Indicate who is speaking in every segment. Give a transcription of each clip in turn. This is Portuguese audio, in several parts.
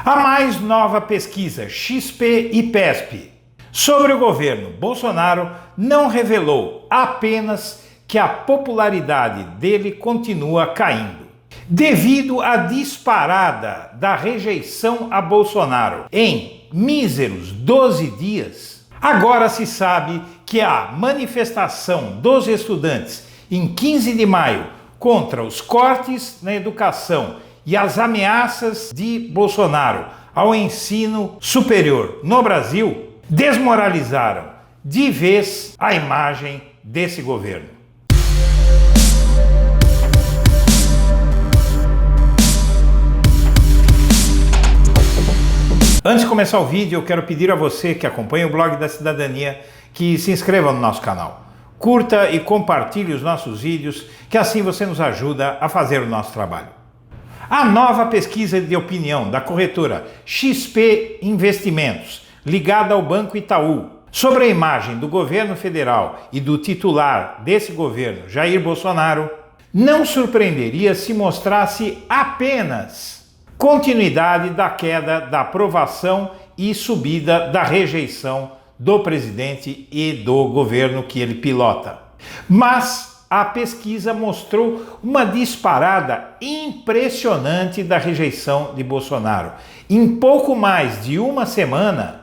Speaker 1: A mais nova pesquisa XP e PESP sobre o governo Bolsonaro não revelou apenas que a popularidade dele continua caindo. Devido à disparada da rejeição a Bolsonaro em míseros 12 dias, agora se sabe que a manifestação dos estudantes em 15 de maio contra os cortes na educação e as ameaças de Bolsonaro ao ensino superior no Brasil desmoralizaram de vez a imagem desse governo. Antes de começar o vídeo, eu quero pedir a você que acompanha o Blog da Cidadania que se inscreva no nosso canal. Curta e compartilhe os nossos vídeos, que assim você nos ajuda a fazer o nosso trabalho. A nova pesquisa de opinião da corretora XP Investimentos, ligada ao Banco Itaú, sobre a imagem do governo federal e do titular desse governo, Jair Bolsonaro, não surpreenderia se mostrasse apenas continuidade da queda da aprovação e subida da rejeição do presidente e do governo que ele pilota. Mas a pesquisa mostrou uma disparada impressionante da rejeição de Bolsonaro. Em pouco mais de uma semana,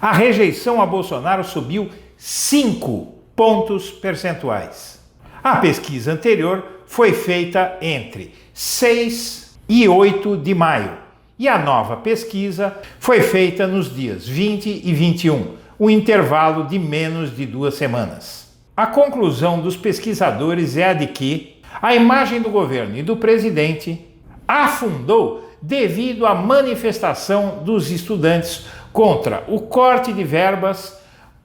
Speaker 1: a rejeição a Bolsonaro subiu 5 pontos percentuais. A pesquisa anterior foi feita entre 6 e 8 de maio. E a nova pesquisa foi feita nos dias 20 e 21, um intervalo de menos de 2 semanas. A conclusão dos pesquisadores é a de que a imagem do governo e do presidente afundou devido à manifestação dos estudantes contra o corte de verbas,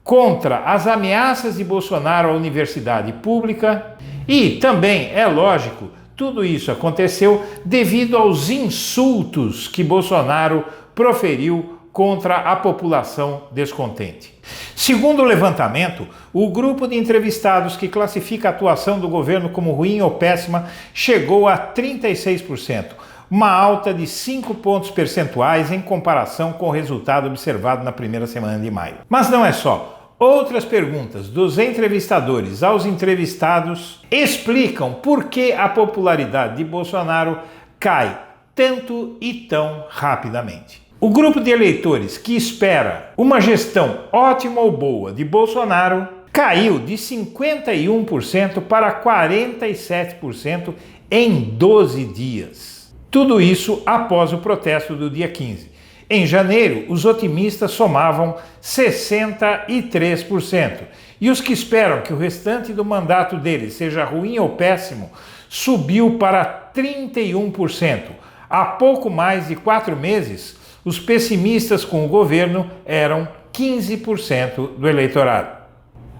Speaker 1: contra as ameaças de Bolsonaro à universidade pública e também, é lógico, tudo isso aconteceu devido aos insultos que Bolsonaro proferiu contra a população descontente. Segundo o levantamento, o grupo de entrevistados que classifica a atuação do governo como ruim ou péssima chegou a 36%, uma alta de 5 pontos percentuais em comparação com o resultado observado na primeira semana de maio. Mas não é só. Outras perguntas dos entrevistadores aos entrevistados explicam por que a popularidade de Bolsonaro cai tanto e tão rapidamente. O grupo de eleitores que espera uma gestão ótima ou boa de Bolsonaro caiu de 51% para 47% em 12 dias. Tudo isso após o protesto do dia 15. Em janeiro, os otimistas somavam 63%, e os que esperam que o restante do mandato dele seja ruim ou péssimo subiu para 31%. Há pouco mais de 4 meses, os pessimistas com o governo eram 15% do eleitorado.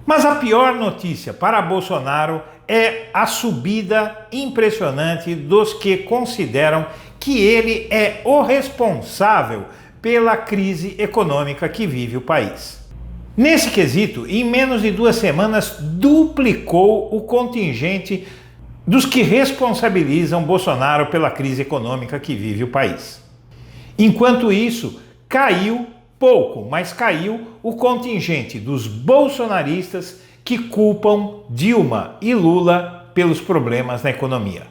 Speaker 1: Mas a pior notícia para Bolsonaro é a subida impressionante dos que consideram que ele é o responsável pela crise econômica que vive o país. Nesse quesito, em menos de 2 semanas, duplicou o contingente dos que responsabilizam Bolsonaro pela crise econômica que vive o país. Enquanto isso, caiu pouco, mas caiu o contingente dos bolsonaristas que culpam Dilma e Lula pelos problemas na economia.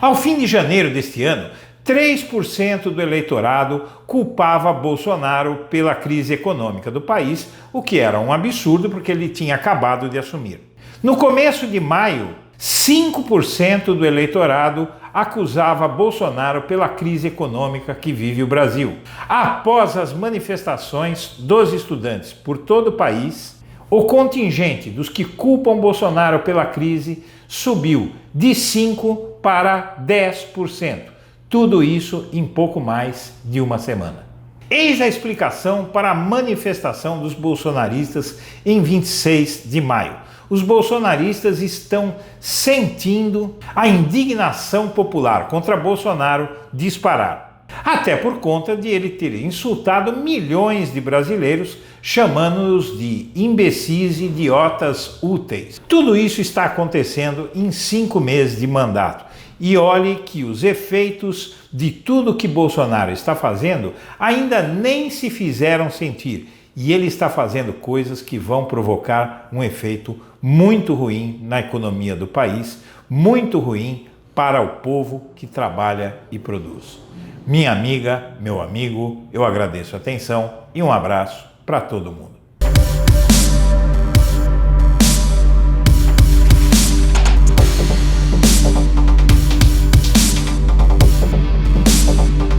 Speaker 1: Ao fim de janeiro deste ano, 3% do eleitorado culpava Bolsonaro pela crise econômica do país, o que era um absurdo porque ele tinha acabado de assumir. No começo de maio, 5% do eleitorado acusava Bolsonaro pela crise econômica que vive o Brasil. Após as manifestações dos estudantes por todo o país, o contingente dos que culpam Bolsonaro pela crise subiu de 5% para 10%. Tudo isso em pouco mais de uma semana. Eis a explicação para a manifestação dos bolsonaristas em 26 de maio. Os bolsonaristas estão sentindo a indignação popular contra Bolsonaro disparar. Até por conta de ele ter insultado milhões de brasileiros, chamando-os de imbecis e idiotas úteis. Tudo isso está acontecendo em 5 meses de mandato. e olhe que os efeitos de tudo que Bolsonaro está fazendo ainda nem se fizeram sentir. E ele está fazendo coisas que vão provocar um efeito muito ruim na economia do país, muito ruim para o povo que trabalha e produz. Minha amiga, meu amigo, eu agradeço a atenção e um abraço para todo mundo.